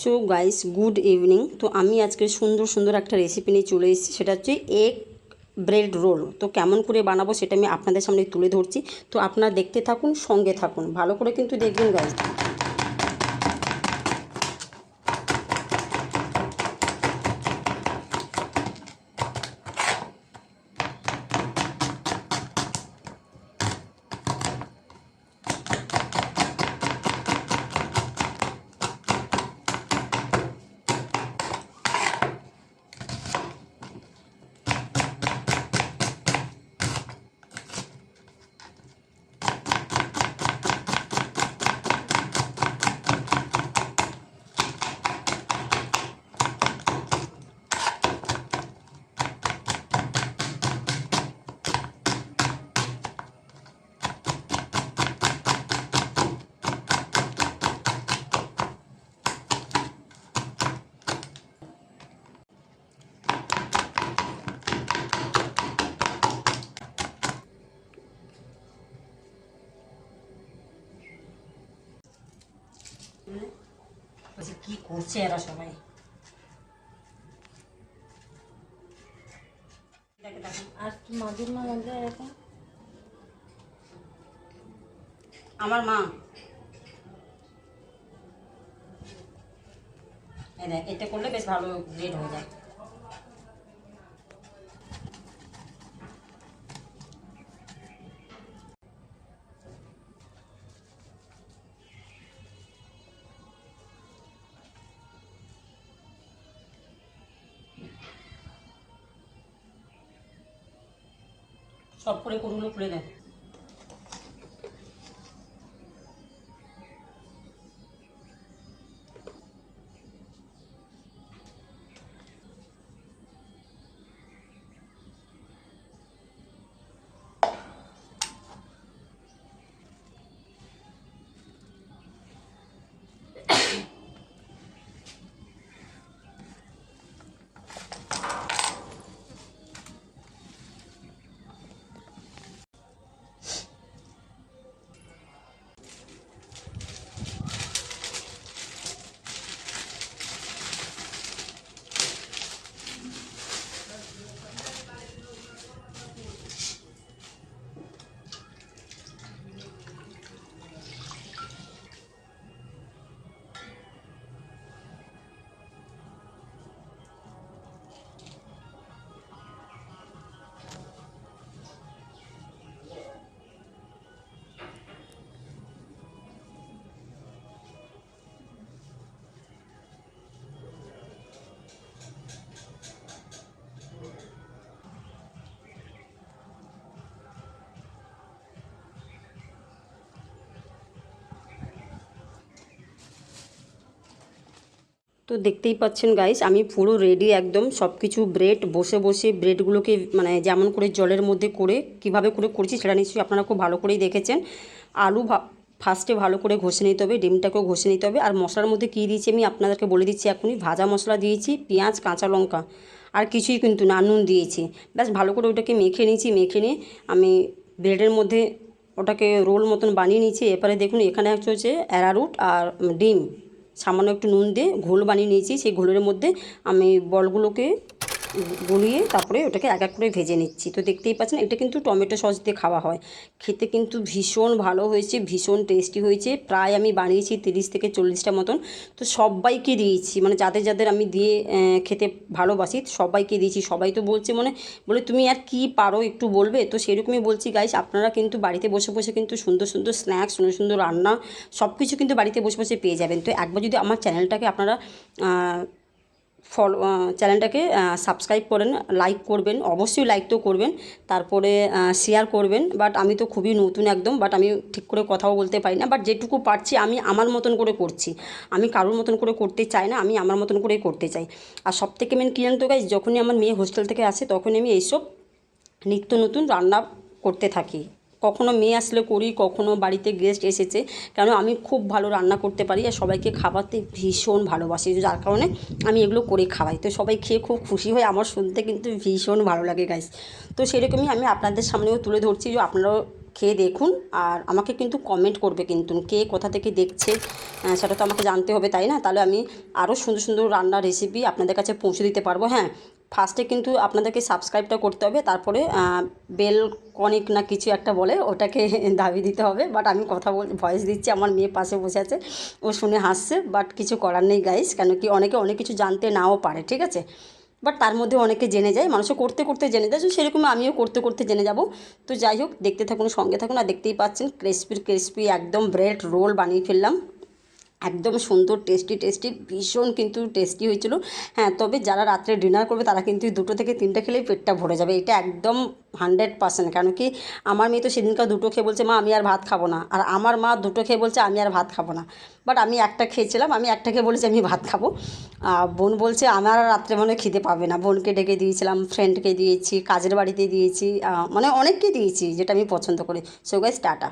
So guys, good evening. তো আমি আজকে সুন্দর সুন্দর একটা রেসিপি নিয়ে চলে এসেছি। সেটা হচ্ছে এগ ব্রেড রোল। তো কেমন করে বানাবো সেটা আমি আপনাদের সামনে তুলে ধরছি। তো আপনারা দেখতে থাকুন, সঙ্গে থাকুন, ভালো করে কিন্তু দেখবেন গাইস। কি করছে এরা সবাই? আমার মা এটা করলে বেশ ভালো রেড হয়ে যায়। সব করে কোনগুলো খুলে দেয়। তো দেখতেই পাচ্ছেন গাইস, আমি পুরো রেডি একদম। সব কিছু ব্রেড বসে বসে ব্রেডগুলোকে মানে যেমন করে জলের মধ্যে করে কিভাবে করে করছি সেটা নিশ্চয়ই আপনারা খুব ভালো করেই দেখেছেন। আলু ফার্স্টে ভালো করে ঘষে নিতে হবে, ডিমটাকেও ঘষে নিতে হবে। আর মশলার মধ্যে কী দিয়েছি আমি আপনাদেরকে বলে দিচ্ছি এখনই। ভাজা মশলা দিয়েছি, পেঁয়াজ, কাঁচা লঙ্কা, আর কিছুই কিন্তু না, নুন দিয়েছি। ব্যাস ভালো করে ওটাকে মেখে নিয়েছি। মেখে নিয়ে আমি ব্রেডের মধ্যে ওটাকে রোল মতন বানিয়ে নিয়েছি। এরপরে দেখুন এখানে হচ্ছে অ্যারারুট আর ডিম, সামান্য একটু নুন দিয়ে ঘোল বানিয়ে নিয়েছি। সেই ঘোলের মধ্যে আমি বলগুলোকে গলিয়ে তারপরে ওটাকে এক এক করে ভেজে নিচ্ছি। তো দেখতেই পাচ্ছেন এটা কিন্তু টমেটো সস দিয়ে খাওয়া হয়। খেতে কিন্তু ভীষণ ভালো হয়েছে, ভীষণ টেস্টি হয়েছে। প্রায় আমি বানিয়েছি 30 থেকে 40টা মতন। তো সবাইকে দিয়েছি, মানে যাদের যাদের আমি দিয়ে খেতে ভালোবাসি সবাইকে দিয়েছি। সবাই তো বলছে বলে তুমি আর কি পারো একটু বলবে। তো সেরকমই বলছি গাইস, আপনারা কিন্তু বাড়িতে বসে বসে কিন্তু সুন্দর সুন্দর স্ন্যাক্স, সুন্দর সুন্দর রান্না সব কিছু কিন্তু বাড়িতে বসে বসে পেয়ে যাবেন। তো একবার যদি আমার চ্যানেলটাকে আপনারা চ্যানেলটাকে সাবস্ক্রাইব করেন, লাইক করবেন, অবশ্যই লাইক তো করবেন, তারপরে শেয়ার করবেন। বাট আমি তো খুবই নতুন একদম, বাট আমি ঠিক করে কথাও বলতে পারি না। বাট যেটুকু পারছি আমি আমার মতন করে করছি। আমি কারোর মতন করে করতে চাই না, আমি আমার মতন করেই করতে চাই। আর সবথেকে মেন কী জানেন তো গাইস, যখনই আমার মেয়ে হোস্টেল থেকে আসে তখনই আমি এইসব নিত্য নতুন রান্না করতে থাকি। কখনো মেয়ে আসলে করি, কখনো বাড়িতে গেস্ট এসেছে। কেন আমি খুব ভালো রান্না করতে পারি আর সবাইকে খাওয়াতে ভীষণ ভালোবাসি, যার কারণে আমি এগুলো করে খাওয়াই। তো সবাই খেয়ে খুব খুশি হয়, আমার শুনতে কিন্তু ভীষণ ভালো লাগে গাইস। তো সেরকমই আমি আপনাদের সামনেও তুলে ধরছি যে আপনারাও খেয়ে দেখুন আর আমাকে কিন্তু কমেন্ট করবে, কিন্তু কে কোথা থেকে দেখছে সেটা তো আমাকে জানতে হবে, তাই না? তাহলে আমি আরও সুন্দর সুন্দর রান্নার রেসিপি আপনাদের কাছে পৌঁছে দিতে পারবো। হ্যাঁ, ফার্স্টে কিন্তু আপনাদেরকে সাবস্ক্রাইবটা করতে হবে, তারপরে বেল কনিক না কিছু একটা বলে ওটাকে দাবি দিতে হবে। বাট আমি কথা ভয়েস দিচ্ছি, আমার মেয়ে পাশে বসে আছে, ও শুনে হাসছে, বাট কিছু করার নেই গাইস, কেন কি অনেকে অনেক কিছু জানতে নাও পারে, ঠিক আছে? বাট তার মধ্যে অনেকে জেনে যায়, মানুষও করতে করতে জেনে যায়, তো সেরকম আমিও করতে করতে জেনে যাব। তো যাই হোক, দেখতে থাকুন, সঙ্গে থাকুন। আর দেখতেই পাচ্ছেন ক্রিসপি একদম ব্রেড রোল বানিয়ে ফেললাম, একদম সুন্দর টেস্টি টেস্টি, ভীষণ কিন্তু টেস্টি হয়েছিল। হ্যাঁ, তবে যারা রাত্রে ডিনার করবে তারা কিন্তু 2 থেকে 3টে খেলেই পেটটা ভরে যাবে, এটা একদম 100%। কেন কি আমার মেয়ে তো সেদিনকার 2টো খেয়ে বলছে মা আমি আর ভাত খাবো না, আর আমার মা 2টো খেয়ে বলছে আমি আর ভাত খাবো না। বাট আমি একটা খেয়েছিলাম, আমি একটা খেয়ে বলেছি আমি ভাত খাবো। বোন বলছে আমার আর রাত্রে মনে হয় খিদে পাবে না, বোনকে ডেকে দিয়েছিলাম, ফ্রেন্ডকে দিয়েছি, কাজের বাড়িতে দিয়েছি, মানে অনেককে দিয়েছি যেটা আমি পছন্দ করি। So guys, tata.